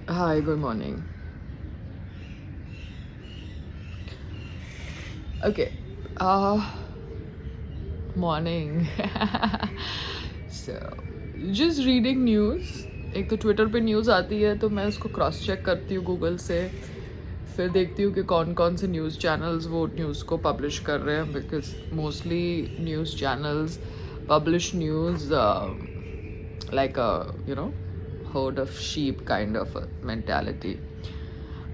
Hi, good morning. Okay. Morning. So, just reading news. एक तो Twitter पे news आती है तो मैं उसको क्रॉस चेक करती हूँ गूगल से, फिर देखती हूँ कि कौन कौन से न्यूज़ चैनल्स वो न्यूज़ को पब्लिश कर रहे हैं, because mostly news channels publish news like a herd of sheep kind of a mentality,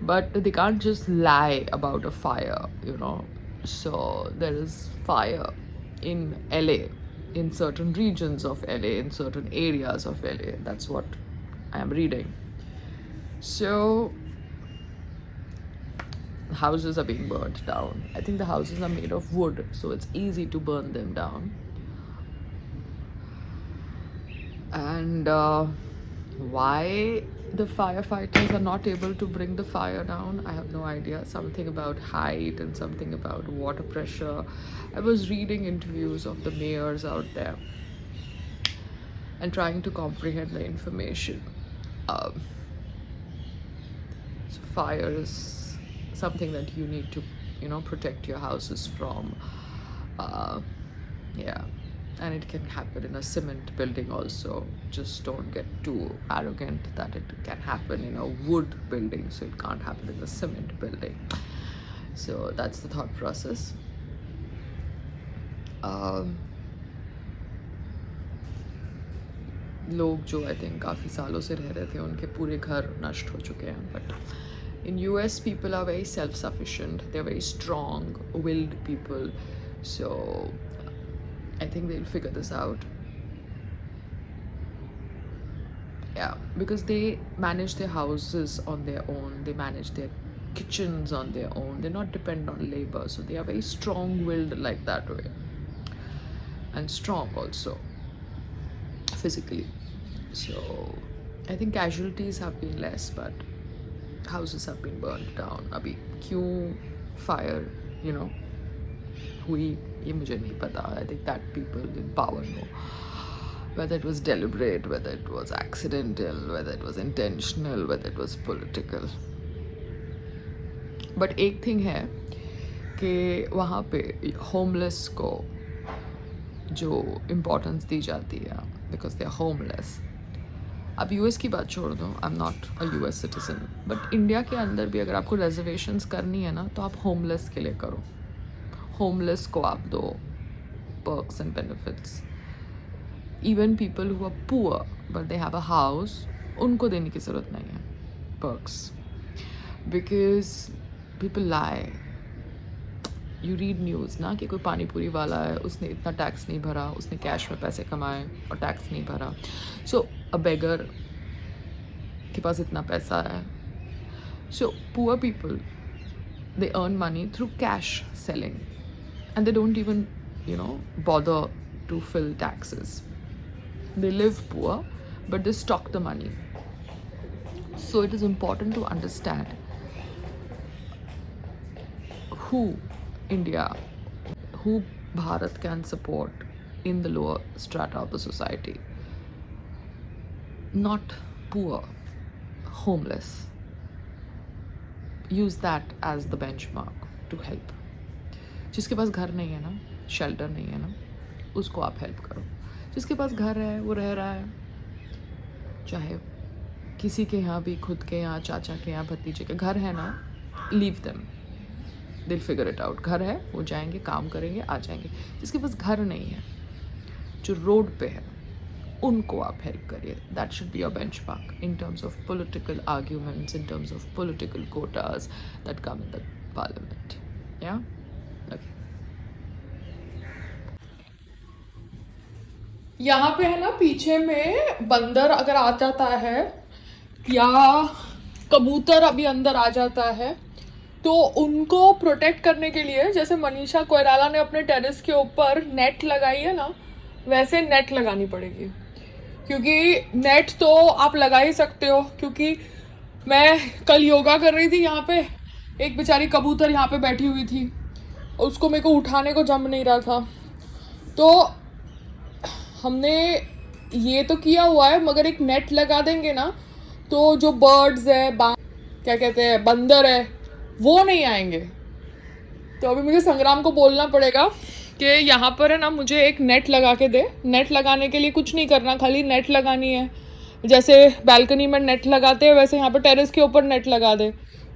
but they can't just lie about a fire. So there is fire in LA, in certain regions of LA, in certain areas of LA. That's what I am reading. So houses are being burnt down. I think the houses are made of wood, so it's easy to burn them down. And why the firefighters are not able to bring the fire down, I have no idea. Something about height and something about water pressure. I was reading interviews of the mayors out there and trying to comprehend the information. um, so fire is something that you need to protect your houses from. uh, yeah, and it can happen in a cement building also. Just don't get too arrogant that it can happen in a wood building, so it can't happen in a cement building. So that's the thought process. लोग जो I think काफ़ी सालों से रह रहे थे उनके पूरे घर नष्ट हो चुके हैं, but in US people are very self-sufficient, they're very strong-willed people, so I think they'll figure this out. Yeah, because they manage their houses on their own, they manage their kitchens on their own, they're not dependent on labor, so they are very strong-willed like that way, and strong also physically. So I think casualties have been less, but houses have been burnt down. अभी क्यों fire हुई ये मुझे नहीं पता. I think that people in power know whether it was deliberate, whether it was accidental, whether it was intentional, whether it was political. But एक thing है कि वहाँ पे homeless को जो importance दी जाती है because they are homeless. अब यूएस की बात छोड़ दो, I am not a US citizen, but India के अंदर भी अगर आपको रिजर्वेशंस करनी है ना तो आप होमलेस के लिए करो. होमलेस को आप दो perks and benefits. Even people who are poor but they have a house, उनको देने की ज़रूरत नहीं है perks, because people lie. You read news ना कि कोई पानी पूरी वाला है, उसने इतना टैक्स नहीं भरा, उसने कैश में पैसे कमाए और टैक्स नहीं भरा. सो अ बेगर के पास इतना पैसा है. So poor people, they earn money through cash selling, and they don't even bother to fill taxes. They live poor but they stock the money. So it is important to understand who India, who Bharat can support in the lower strata of the society. Not poor, homeless. Use that as the benchmark to help. जिसके पास घर नहीं है ना, shelter नहीं है ना, उसको आप हेल्प करो. जिसके पास घर है वो रह रहा है, चाहे किसी के यहाँ भी, खुद के यहाँ, चाचा के यहाँ, भतीजे के घर है ना, लीव देम, दिल फिगर इट आउट. घर है वो जाएंगे, काम करेंगे, आ जाएंगे. जिसके पास घर नहीं है, जो रोड पे है, उनको आप हेल्प करिए. That should be your benchmark in terms of political arguments, in terms of political Kota's that come in the parliament. या ओके. यहाँ पे है ना पीछे में बंदर अगर आ जाता है या कबूतर अभी अंदर आ जाता है तो उनको प्रोटेक्ट करने के लिए, जैसे मनीषा कोइराला ने अपने टेरेस के ऊपर नेट लगाई है ना, वैसे नेट लगानी पड़ेगी. क्योंकि नेट तो आप लगा ही सकते हो, क्योंकि मैं कल योगा कर रही थी यहाँ पे, एक बेचारी कबूतर यहाँ पे बैठी हुई थी, उसको मेरे को उठाने को जम नहीं रहा था. तो हमने ये तो किया हुआ है, मगर एक नेट लगा देंगे ना तो जो बर्ड्स है, क्या कहते हैं, बंदर है, वो नहीं आएंगे। तो अभी मुझे संग्राम को बोलना पड़ेगा कि यहाँ पर है ना, मुझे एक नेट लगा के दे। नेट लगाने के लिए कुछ नहीं करना, खाली नेट लगानी है। जैसे बैल्कनी में नेट लगाते हैं वैसे यहाँ पर टेरेस के ऊपर नेट लगा दे,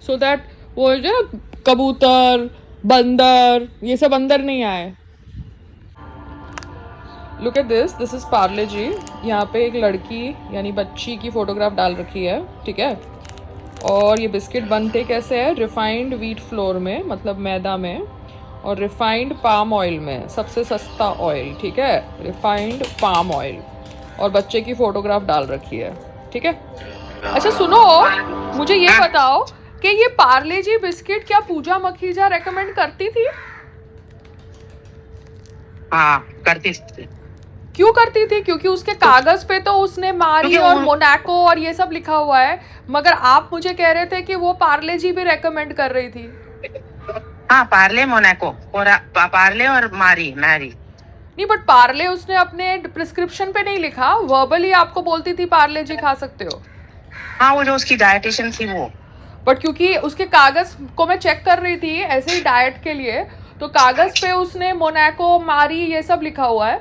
सो दैट वो जो कबूतर, बंदर, ये सब अंदर नहीं आए। Look at this is Parle G. यहाँ पे एक लड़की यानी बच्ची की फोटोग्राफ डाल रखी है, ठीक है। और ये बिस्किट बनते कैसे है, रिफाइंड व्हीट फ्लोर में, मतलब मैदा में, और रिफाइंड पाम ऑयल में, सबसे सस्ता ऑयल, ठीक है, रिफाइंड पाम ऑयल। और बच्चे की फोटोग्राफ डाल रखी है, ठीक है। अच्छा सुनो, मुझे ये बताओ कि ये पार्ले जी बिस्किट क्या पूजा मखीजा रेकमेंड करती थी? हाँ करती थी। क्यों करती थी? क्योंकि उसके कागज पे तो उसने मारी और मोनाको और ये सब लिखा हुआ है, मगर आप मुझे कह रहे थे कि वो पार्ले जी भी रेकमेंड कर रही थी। हाँ पार्ले, मोनाको और पार्ले और मैरी। नहीं, बट पार्ले उसने अपने प्रिस्क्रिप्शन पे नहीं लिखा, वर्बली आपको बोलती थी पार्ले जी खा सकते हो। हाँ वो जो उसकी डायटिशियन थी वो। बट क्योंकि उसके कागज को मैं चेक कर रही थी ऐसे ही डाइट के लिए, तो कागज पे उसने मोनाको, मारी, ये सब लिखा हुआ है।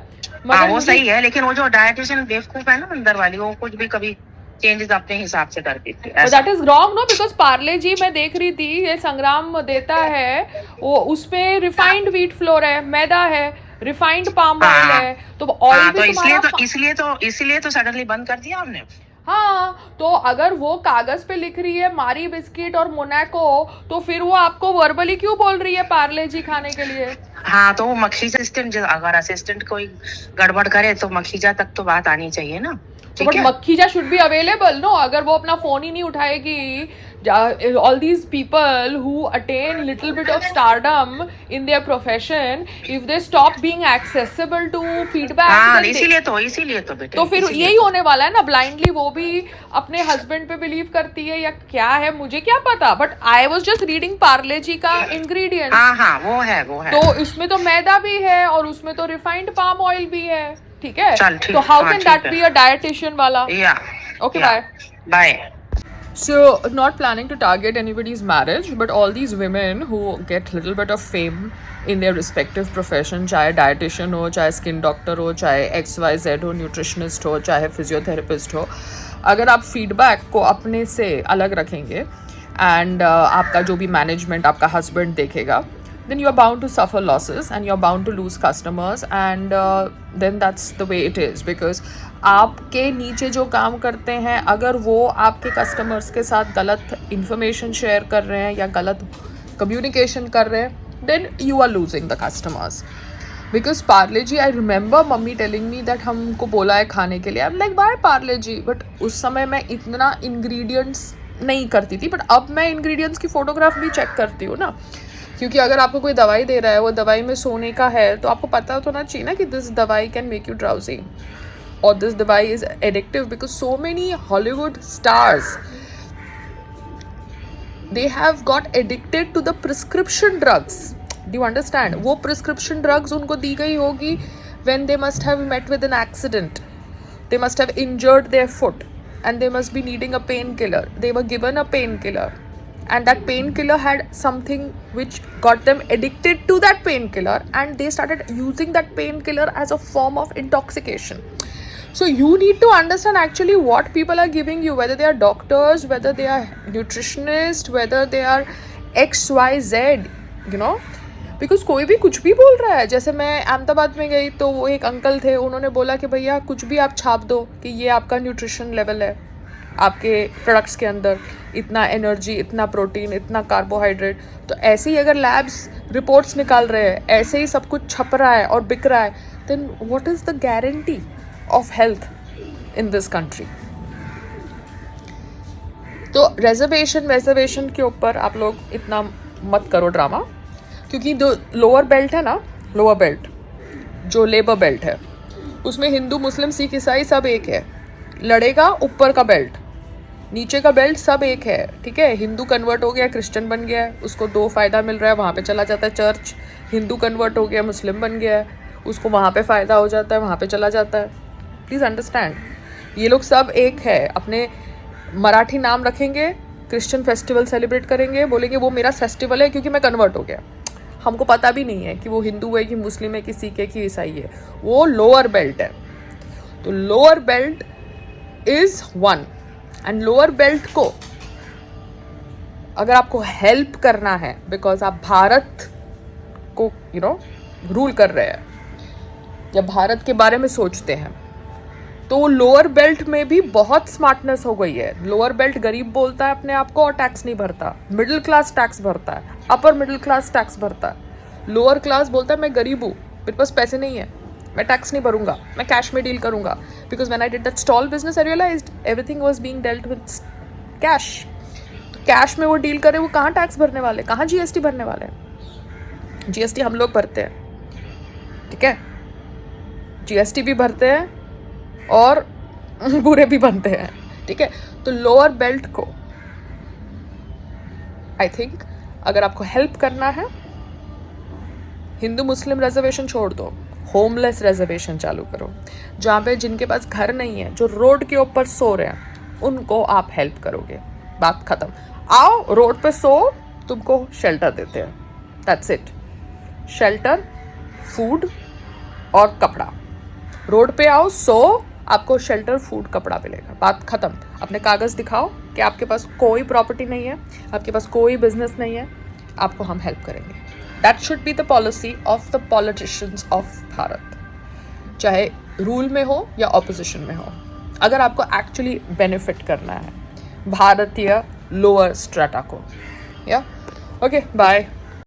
हाँ वो सही है, लेकिन वो जो डायटिशियन बेवकूफ है ना अंदर वाली, वो कुछ भी कभी चेंजेस अपने हिसाब से करती थी। That is wrong no, because Parle G मैं देख रही थी, ये संग्राम देता है, वो उसमें रिफाइंड व्हीट फ्लोर है, मैदा है, रिफाइंड पाम ऑयल है, तो ऑयल भी इसलिए तो सडनली बंद कर दिया हमने। हाँ, तो अगर वो कागज पे लिख रही है मारी बिस्किट और मोनाको, तो फिर वो आपको वर्बली क्यों बोल रही है पार्ले जी खाने के लिए? हाँ तो वो मखीजा असिस्टेंट, अगर असिस्टेंट कोई गड़बड़ करे तो मखीजा तक तो बात आनी चाहिए ना। But Makhija should be available no, अगर वो अपना फोन ही नहीं उठाएगी। all these people who attain little bit of stardom in their profession, if they stop being accessible to feedback, हाँ इसीलिए तो बेटे, तो फिर यही होने वाला है ना, ब्लाइंडली वो भी अपने हस्बैंड पे बिलीव करती है या क्या है, मुझे क्या पता। But I was just reading Parle G का इंग्रेडिएंट। हाँ वो है तो इसमें तो मैदा भी है और उसमें तो रिफाइंड पाम ऑयल भी है, ठीक है। तो how can that be a dietitian वाला? Okay bye. So, not planning to target anybody's marriage, but all these women who get little bit of fame in their respective profession, चाहे dietitian हो, चाहे skin doctor हो, चाहे XYZ हो, nutritionist हो, चाहे physiotherapist हो, अगर आप feedback को अपने से अलग रखेंगे and आपका जो भी management, आपका husband देखेगा, then you are bound to suffer losses and you are bound to lose customers, and then that's the way it is, because आपके नीचे जो काम करते हैं, अगर वो आपके कस्टमर्स के साथ गलत इन्फॉर्मेशन शेयर कर रहे हैं या गलत कम्युनिकेशन कर रहे हैं, then you are losing the customers. Because Parle G, I remember mummy telling me that हमको बोला है खाने के लिए, I am like buy Parle G, but उस समय मैं इतना इंग्रेडिएंट्स नहीं करती थी, बट अब मैं इंग्रेडिएंट्स की फोटोग्राफ भी चेक करती हूँ ना, क्योंकि अगर आपको कोई दवाई दे रहा है, वो दवाई में सोने का है, तो आपको पता होना चाहिए ना कि दिस दवाई can make you drowsy or this device is addictive, because so many Hollywood stars, they have got addicted to the prescription drugs. Do you understand? वो prescription drugs उनको दी गई होगी when they must have met with an accident, they must have injured their foot and they must be needing a painkiller. They were given a painkiller and that painkiller had something which got them addicted to that painkiller, and they started using that painkiller as a form of intoxication. So you need to understand actually what people are giving you, whether they are doctors, whether they are nutritionists, whether they are XYZ, you know, because कोई भी कुछ भी बोल रहा है। जैसे मैं अहमदाबाद में गई तो वो एक अंकल थे, उन्होंने बोला कि भैया कुछ भी आप छाप दो कि ये आपका न्यूट्रिशन लेवल है, आपके प्रोडक्ट्स के अंदर इतना एनर्जी, इतना प्रोटीन, इतना कार्बोहाइड्रेट। तो ऐसे ही अगर लैब्स रिपोर्ट्स निकाल रहे हैं, ऐसे ही सब कुछ छप रहा है और बिक रहा है, then what is the guarantee of health in this country? तो रिजर्वेशन के ऊपर आप लोग इतना मत करो ड्रामा, क्योंकि जो लोअर बेल्ट है ना, लोअर बेल्ट जो लेबर बेल्ट है, उसमें हिंदू, मुस्लिम, सिख, ईसाई सब एक है। लड़ेगा ऊपर का बेल्ट, नीचे का बेल्ट सब एक है, ठीक है। हिंदू कन्वर्ट हो गया, क्रिश्चियन बन गया है, उसको 2 फ़ायदा मिल रहा है, वहाँ पे चला जाता है चर्च। हिंदू कन्वर्ट हो गया, मुस्लिम बन गया है, उसको वहाँ पे फ़ायदा हो जाता है, वहाँ पे चला जाता है। प्लीज़ अंडरस्टैंड, ये लोग सब एक है, अपने मराठी नाम रखेंगे, क्रिश्चियन फेस्टिवल सेलिब्रेट करेंगे, बोलेंगे वो मेरा फेस्टिवल है क्योंकि मैं कन्वर्ट हो गया। हमको पता भी नहीं है कि वो हिंदू है कि मुस्लिम है कि सिख है कि ईसाई है, वो लोअर बेल्ट है। तो lower belt is one, and lower belt को अगर आपको हेल्प करना है, बिकॉज आप भारत को रूल कर रहे हैं या भारत के बारे में सोचते हैं, तो लोअर बेल्ट में भी बहुत स्मार्टनेस हो गई है। लोअर बेल्ट गरीब बोलता है अपने आप को और टैक्स नहीं भरता, मिडिल क्लास टैक्स भरता है, अपर मिडिल क्लास टैक्स भरता है। लोअर क्लास बोलता है मैं गरीब हूँ, मेरे पास पैसे नहीं है, मैं टैक्स नहीं भरूंगा, मैं कैश में डील करूंगा। Because when I did that stall business I realised everything was being dealt with cash. तो कैश में वो डील करे, वो कहाँ टैक्स भरने वाले, कहाँ जीएसटी भरने वाले हैं? जीएसटी हम लोग भरते हैं, ठीक है, जीएसटी भी भरते हैं और बुरे भी बनते हैं, ठीक है। तो लोअर बेल्ट को आई थिंक अगर आपको हेल्प करना है, हिंदू मुस्लिम रिजर्वेशन छोड़ दो, होमलेस रिजर्वेशन चालू करो, जहाँ पे जिनके पास घर नहीं है, जो रोड के ऊपर सो रहे हैं, उनको आप हेल्प करोगे, बात खत्म। आओ रोड पे सो, तुमको शेल्टर देते हैं, दैट्स इट। शेल्टर, फूड और कपड़ा। रोड पे आओ, सो, आपको शेल्टर, फूड, कपड़ा मिलेगा, बात खत्म। अपने कागज़ दिखाओ कि आपके पास कोई प्रॉपर्टी नहीं है, आपके पास कोई बिजनेस नहीं है, आपको हम हेल्प करेंगे। That should be the policy of the politicians of Bharat, चाहे रूल में हो या ऑपोजिशन में हो, अगर आपको एक्चुअली बेनिफिट करना है भारतीय लोअर स्ट्रेटा को। या ओके, बाय।